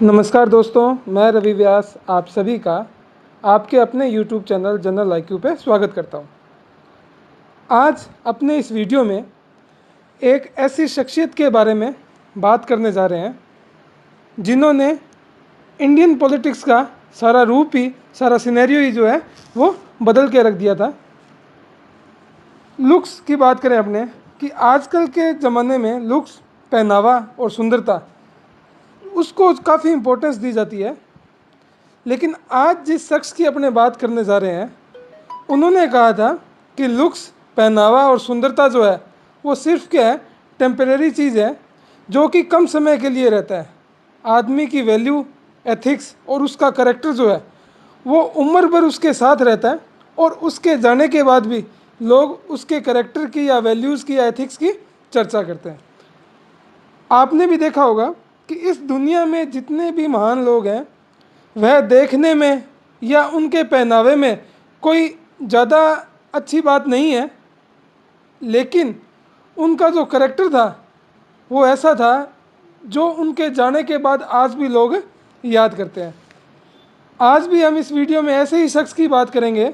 नमस्कार दोस्तों, मैं रवि व्यास आप सभी का आपके अपने YouTube चैनल जनरल IQ पे स्वागत करता हूँ। आज अपने इस वीडियो में एक ऐसी शख्सियत के बारे में बात करने जा रहे हैं जिन्होंने इंडियन पॉलिटिक्स का सारा रूप ही, सारा सिनेरियो ही जो है वो बदल के रख दिया था। लुक्स की बात करें अपने कि आजकल के ज़माने में लुक्स, पहनावा और सुंदरता उसको काफ़ी इम्पोर्टेंस दी जाती है, लेकिन आज जिस शख्स की अपने बात करने जा रहे हैं उन्होंने कहा था कि लुक्स, पहनावा और सुंदरता जो है वो सिर्फ क्या है, टेम्परेरी चीज़ है जो कि कम समय के लिए रहता है। आदमी की वैल्यू, एथिक्स और उसका करेक्टर जो है वो उम्र भर उसके साथ रहता है और उसके जाने के बाद भी लोग उसके करेक्टर की या वैल्यूज़ की या एथिक्स की चर्चा करते हैं। आपने भी देखा होगा कि इस दुनिया में जितने भी महान लोग हैं वह देखने में या उनके पहनावे में कोई ज़्यादा अच्छी बात नहीं है, लेकिन उनका जो करेक्टर था वो ऐसा था जो उनके जाने के बाद आज भी लोग याद करते हैं। आज भी हम इस वीडियो में ऐसे ही शख्स की बात करेंगे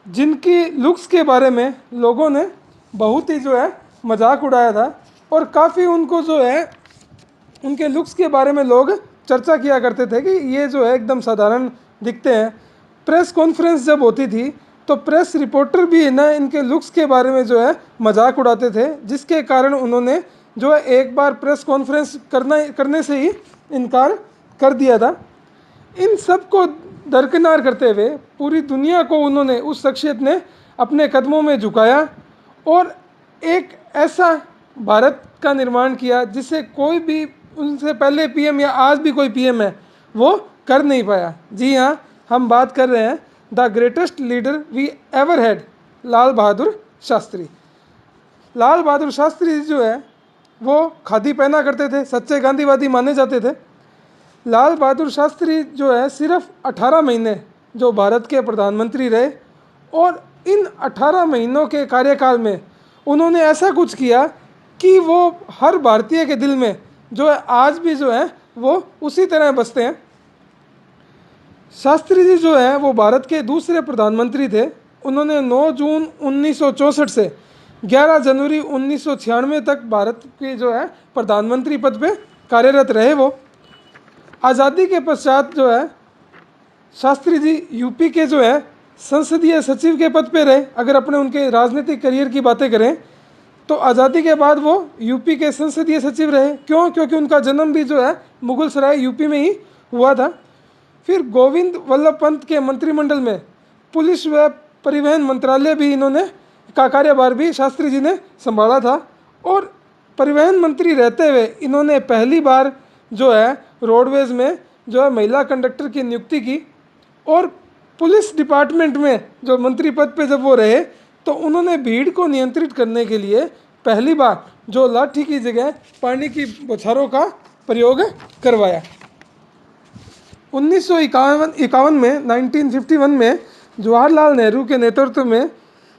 जिनकी लुक्स के बारे में लोगों ने बहुत ही जो है मजाक उड़ाया था और काफ़ी उनको जो है उनके लुक्स के बारे में लोग चर्चा किया करते थे कि ये जो है एकदम साधारण दिखते हैं। प्रेस कॉन्फ्रेंस जब होती थी तो प्रेस रिपोर्टर भी ना इनके लुक्स के बारे में जो है मजाक उड़ाते थे, जिसके कारण उन्होंने जो है एक बार प्रेस कॉन्फ्रेंस करने से ही इनकार कर दिया था। इन सब को दरकिनार करते हुए पूरी दुनिया को उन्होंने, उस शख्सियत ने अपने कदमों में झुकाया और एक ऐसा भारत का निर्माण किया जिसे कोई भी उनसे पहले पीएम या आज भी कोई पीएम है वो कर नहीं पाया। जी हाँ, हम बात कर रहे हैं the greatest leader we ever had, Lal Bahadur Shastri. Lal Bahadur Shastri जो है वो खादी पहना करते थे, सच्चे गांधीवादी माने जाते थे। लाल बहादुर शास्त्री जो है सिर्फ 18 महीने जो भारत के प्रधानमंत्री रहे और इन 18 महीनों के कार्यकाल में उन्होंने ऐसा कुछ किया कि वो हर भारतीय के दिल में जो है आज भी जो है वो उसी तरह बसते हैं। शास्त्री जी जो है वो भारत के दूसरे प्रधानमंत्री थे। उन्होंने 9 जून 1964 से 11 जनवरी 1996 तक भारत के जो है प्रधानमंत्री पद पे कार्यरत रहे। वो आज़ादी के पश्चात जो है शास्त्री जी यूपी के जो है संसदीय सचिव के पद पे रहे। अगर अपने उनके राजनीतिक करियर की बातें करें तो आज़ादी के बाद वो यूपी के संसदीय सचिव रहे। क्यों? क्योंकि उनका जन्म भी जो है मुगल सराय यूपी में ही हुआ था। फिर गोविंद वल्लभ पंत के मंत्रिमंडल में पुलिस व परिवहन मंत्रालय भी इन्होंने का कार्यभार भी शास्त्री जी ने संभाला था और परिवहन मंत्री रहते हुए इन्होंने पहली बार जो है रोडवेज़ में जो है महिला कंडक्टर की नियुक्ति की और पुलिस डिपार्टमेंट में जो मंत्री पद पे जब वो रहे तो उन्होंने भीड़ को नियंत्रित करने के लिए पहली बार जो लाठी की जगह पानी की बौछारों का प्रयोग करवाया। 1951 में 1951 में जवाहरलाल नेहरू के नेतृत्व में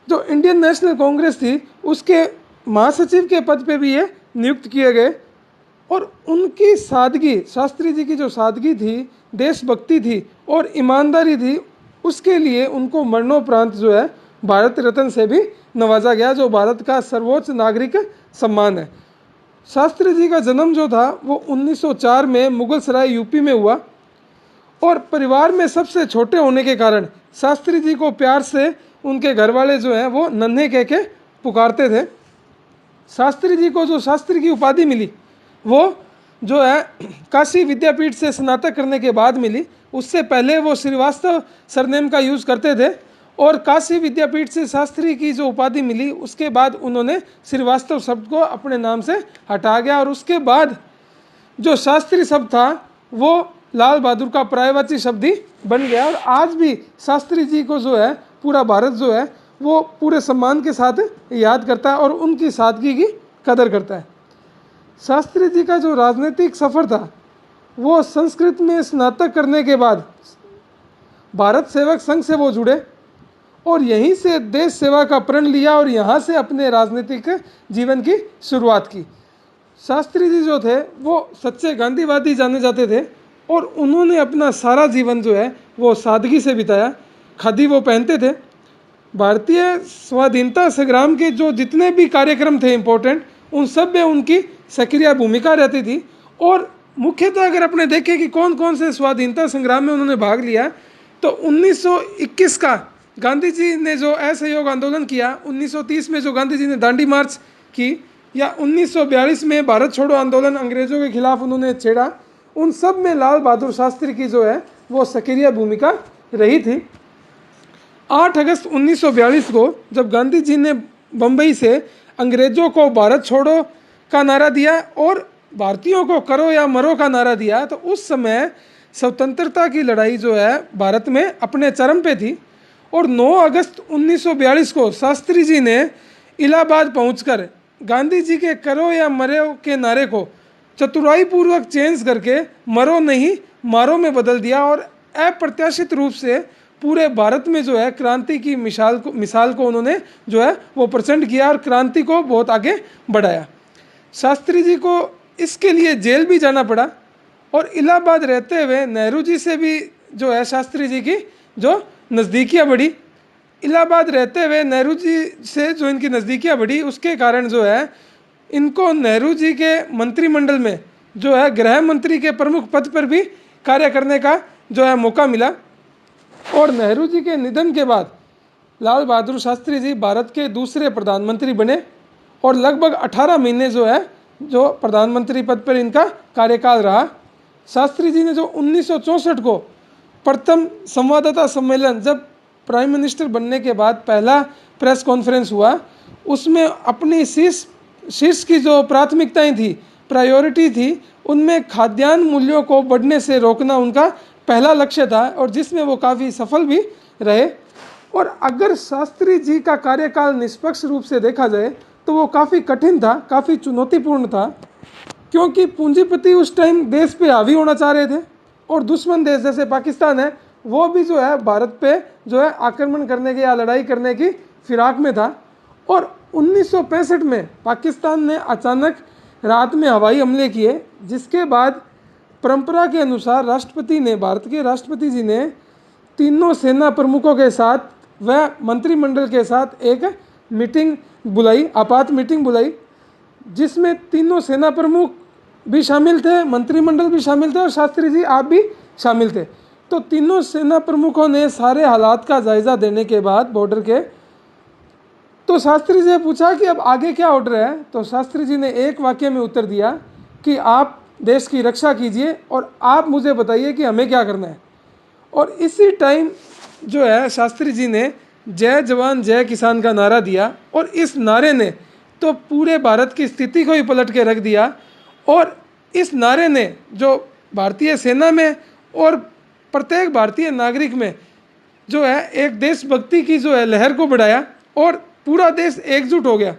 जो इंडियन नेशनल कांग्रेस थी उसके महासचिव के पद पे भी ये नियुक्त किए गए और उनकी सादगी, शास्त्री जी की जो सादगी थी, देशभक्ति थी और ईमानदारी थी, उसके लिए उनको मरणोपरांत जो है भारत रत्न से भी नवाजा गया, जो भारत का सर्वोच्च नागरिक सम्मान है। शास्त्री जी का जन्म जो था वो 1904 में मुगल सराय यूपी में हुआ और परिवार में सबसे छोटे होने के कारण शास्त्री जी को प्यार से उनके घर वाले जो हैं वो नन्हे कह के पुकारते थे। शास्त्री जी को जो शास्त्री की उपाधि मिली वो जो है काशी विद्यापीठ से स्नातक करने के बाद मिली। उससे पहले वो श्रीवास्तव सरनेम का यूज़ करते थे और काशी विद्यापीठ से शास्त्री की जो उपाधि मिली उसके बाद उन्होंने श्रीवास्तव शब्द को अपने नाम से हटा गया और उसके बाद जो शास्त्री शब्द था वो लाल बहादुर का पर्यायवाची शब्द ही बन गया और आज भी शास्त्री जी को जो है पूरा भारत जो है वो पूरे सम्मान के साथ याद करता है और उनकी सादगी की कदर करता है। शास्त्री जी का जो राजनीतिक सफ़र था वो संस्कृत में स्नातक करने के बाद भारत सेवक संघ से वो जुड़े और यहीं से देश सेवा का प्रण लिया और यहाँ से अपने राजनीतिक जीवन की शुरुआत की। शास्त्री जी जो थे वो सच्चे गांधीवादी जाने जाते थे और उन्होंने अपना सारा जीवन जो है वो सादगी से बिताया। खादी वो पहनते थे। भारतीय स्वाधीनता संग्राम के जो जितने भी कार्यक्रम थे इम्पोर्टेंट, उन सब में उनकी सक्रिय भूमिका रहती थी। और मुख्यतः अगर अपने देखें कि कौन कौन से स्वाधीनता संग्राम में उन्होंने भाग लिया, तो 1921 का गांधी जी ने जो असहयोग आंदोलन किया, 1930 में जो गांधी जी ने दांडी मार्च की, या 1942 में भारत छोड़ो आंदोलन अंग्रेजों के खिलाफ उन्होंने छेड़ा, उन सब में लाल बहादुर शास्त्री की जो है वो सक्रिय भूमिका रही थी। 8 अगस्त 1942 को जब गांधी जी ने बम्बई से अंग्रेजों को भारत छोड़ो का नारा दिया और भारतीयों को करो या मरो का नारा दिया, तो उस समय स्वतंत्रता की लड़ाई जो है भारत में अपने चरम पे थी। और 9 अगस्त 1942 को शास्त्री जी ने इलाहाबाद पहुंचकर गांधी जी के करो या मरो के नारे को चतुराई पूर्वक चेंज करके मरो नहीं मारो में बदल दिया और अप्रत्याशित रूप से पूरे भारत में जो है क्रांति की मिसाल को उन्होंने जो है वो प्रचंड किया और क्रांति को बहुत आगे बढ़ाया। शास्त्री जी को इसके लिए जेल भी जाना पड़ा और इलाहाबाद रहते हुए नेहरू जी से भी जो है शास्त्री जी की जो नज़दीकियाँ बढ़ी। इलाहाबाद रहते हुए नेहरू जी से जो इनकी नज़दीकियाँ बढ़ी, उसके कारण जो है इनको नेहरू जी के मंत्रिमंडल में जो है गृह मंत्री के प्रमुख पद पर भी कार्य करने का जो है मौका मिला। और नेहरू जी के निधन के बाद लाल बहादुर शास्त्री जी भारत के दूसरे प्रधानमंत्री बने और लगभग 18 महीने जो है जो प्रधानमंत्री पद पर इनका कार्यकाल रहा। शास्त्री जी ने जो 1964 को प्रथम संवाददाता सम्मेलन, जब प्राइम मिनिस्टर बनने के बाद पहला प्रेस कॉन्फ्रेंस हुआ, उसमें अपनी शीर्ष की जो प्राथमिकताएं थी, प्रायोरिटी थी, उनमें खाद्यान्न मूल्यों को बढ़ने से रोकना उनका पहला लक्ष्य था और जिसमें वो काफ़ी सफल भी रहे। और अगर शास्त्री जी का कार्यकाल निष्पक्ष रूप से देखा जाए तो वो काफ़ी कठिन था, काफ़ी चुनौतीपूर्ण था, क्योंकि पूंजीपति उस टाइम देश पे हावी होना चाह रहे थे और दुश्मन देश जैसे पाकिस्तान है वो भी जो है भारत पे जो है आक्रमण करने की या लड़ाई करने की फिराक में था। और 1965 में पाकिस्तान ने अचानक रात में हवाई हमले किए, जिसके बाद परंपरा के अनुसार राष्ट्रपति ने, भारत के राष्ट्रपति जी ने तीनों सेना प्रमुखों के साथ व मंत्रिमंडल के साथ एक मीटिंग बुलाई, आपात मीटिंग बुलाई, जिसमें तीनों सेना प्रमुख भी शामिल थे, मंत्रिमंडल भी शामिल थे और शास्त्री जी आप भी शामिल थे। तो तीनों सेना प्रमुखों ने सारे हालात का जायज़ा देने के बाद बॉर्डर के, तो शास्त्री जी ने पूछा कि अब आगे क्या ऑर्डर है। तो शास्त्री जी ने एक वाक्य में उत्तर दिया कि आप देश की रक्षा कीजिए और आप मुझे बताइए कि हमें क्या करना है। और इसी टाइम जो है शास्त्री जी ने जय जवान जय किसान का नारा दिया और इस नारे ने तो पूरे भारत की स्थिति को ही पलट के रख दिया। और इस नारे ने जो भारतीय सेना में और प्रत्येक भारतीय नागरिक में जो है एक देशभक्ति की जो है लहर को बढ़ाया और पूरा देश एकजुट हो गया।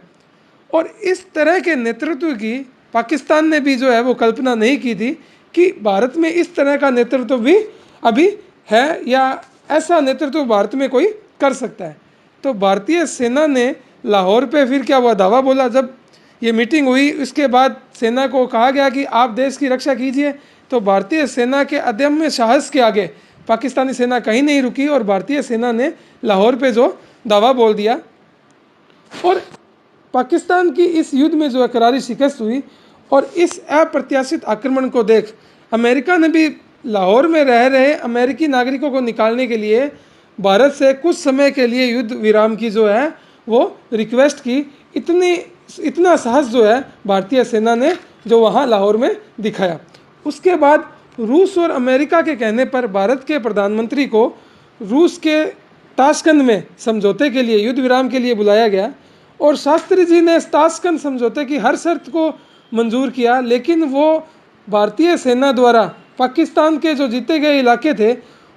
और इस तरह के नेतृत्व की पाकिस्तान ने भी जो है वो कल्पना नहीं की थी कि भारत में इस तरह का नेतृत्व भी अभी है या ऐसा नेतृत्व भारत में कोई कर सकता है। तो भारतीय सेना ने लाहौर पे फिर क्या हुआ, दावा बोला। जब ये मीटिंग हुई उसके बाद सेना को कहा गया कि आप देश की रक्षा कीजिए, तो भारतीय सेना के अदम्य साहस के आगे पाकिस्तानी सेना कहीं नहीं रुकी और भारतीय सेना ने लाहौर पे जो दावा बोल दिया। और पाकिस्तान की इस युद्ध में जो है करारी शिकस्त हुई। और इस अप्रत्याशित आक्रमण को देख अमेरिका ने भी लाहौर में रह रहे अमेरिकी नागरिकों को निकालने के लिए भारत से कुछ समय के लिए युद्ध विराम की जो है वो रिक्वेस्ट की। इतना साहस जो है भारतीय सेना ने जो वहाँ लाहौर में दिखाया। उसके बाद रूस और अमेरिका के कहने पर भारत के प्रधानमंत्री को रूस के ताशकंद में समझौते के लिए, युद्ध विराम के लिए बुलाया गया और शास्त्री जी ने ताशकंद समझौते की हर शर्त को मंजूर किया, लेकिन वो भारतीय सेना द्वारा पाकिस्तान के जो जीते गए इलाके थे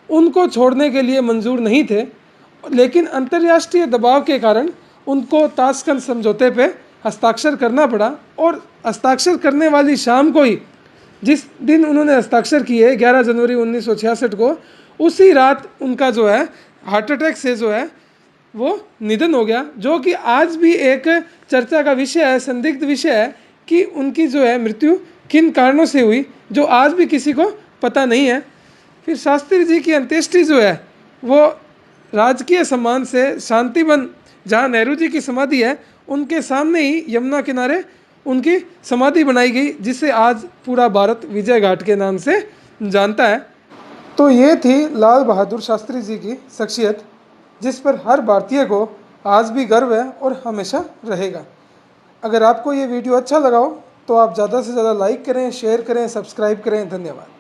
उनको छोड़ने के लिए मंजूर नहीं थे। लेकिन अंतर्राष्ट्रीय दबाव के कारण उनको ताशकंद समझौते पे हस्ताक्षर करना पड़ा। और हस्ताक्षर करने वाली शाम को ही, जिस दिन उन्होंने हस्ताक्षर किए 11 जनवरी 1966 को, उसी रात उनका जो है हार्ट अटैक से जो है वो निधन हो गया, जो कि आज भी एक चर्चा का विषय है, संदिग्ध विषय है कि उनकी जो है मृत्यु किन कारणों से हुई, जो आज भी किसी को पता नहीं है। फिर शास्त्री जी की अंत्येष्टि जो है वो राजकीय सम्मान से शांतिवन, जहाँ नेहरू जी की समाधि है उनके सामने ही यमुना किनारे उनकी समाधि बनाई गई, जिसे आज पूरा भारत विजय घाट के नाम से जानता है। तो ये थी लाल बहादुर शास्त्री जी की शख्सियत, जिस पर हर भारतीय को आज भी गर्व है और हमेशा रहेगा। अगर आपको ये वीडियो अच्छा लगा हो तो आप ज़्यादा से ज़्यादा लाइक करें, शेयर करें, सब्सक्राइब करें। धन्यवाद।